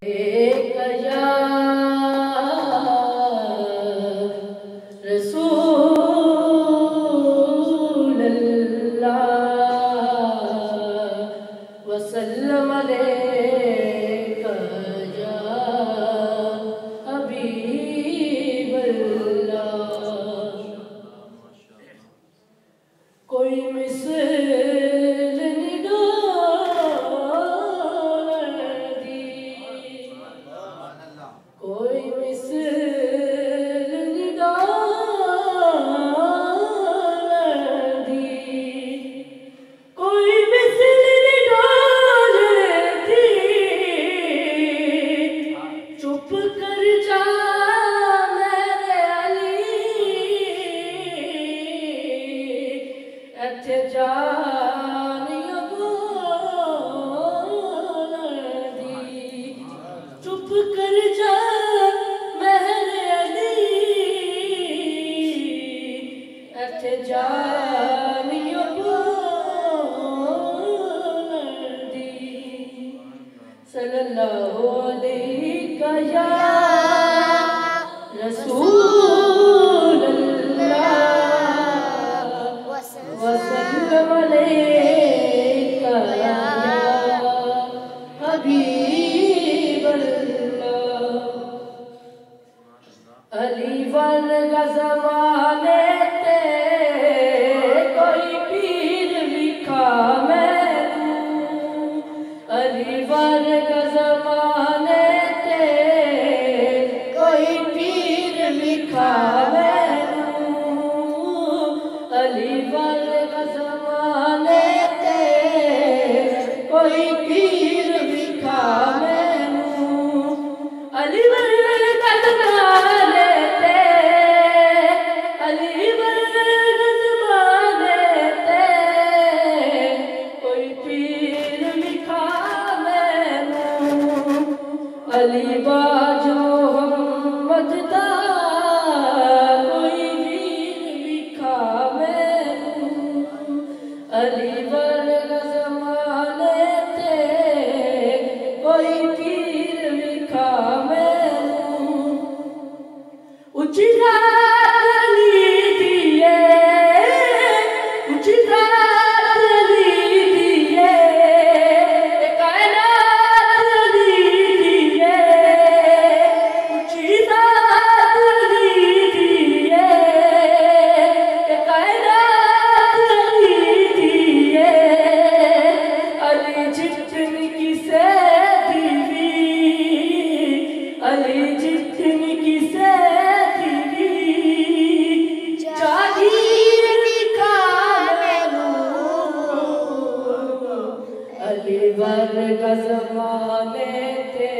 एक या रसूल अल्लाह वसल्लम अलैका या हबीब अल्लाह। कोई मिसल निडालदी, कोई मिसल निडालदी, कोई मिसल निडालदी। चुप कर जा मेरे अली, इत्थे जानिया बोलदी। चुप कर जा मेरे अली, इत्थे जानिया बोलदी। सल्लल्लाहु अलैका या रसूल अल्लाह वसल्लम अलैका या हबीब अल्लाह। अली वर्गा ज़माने ते कोई पीर विखा मैनू, अली वर्गा ज़माने ते कोई पीर विखा मैनू, अली वर्गा ज़माने ते कोई पीर विखा मैनू, अली वर्गा ज़माने ते, अली वर्गा ज़माने ते कोई पीर विखा मैनू, अली बाज मोहम्मद दा कोई वीर विखा मैनू, अली वर्गा ज़माने ते कोई पीर विखा मैनू। उच्ची रात अली दिए, उच्ची रात अली दिए, कायनात अली दिए, उच्ची रात अली दिए, कायनात अली दिए। अली जितनी किसे दीवी, अली जितनी किसे दीवी, जागीर विखा मैनू, अली वर्गा ज़माने ते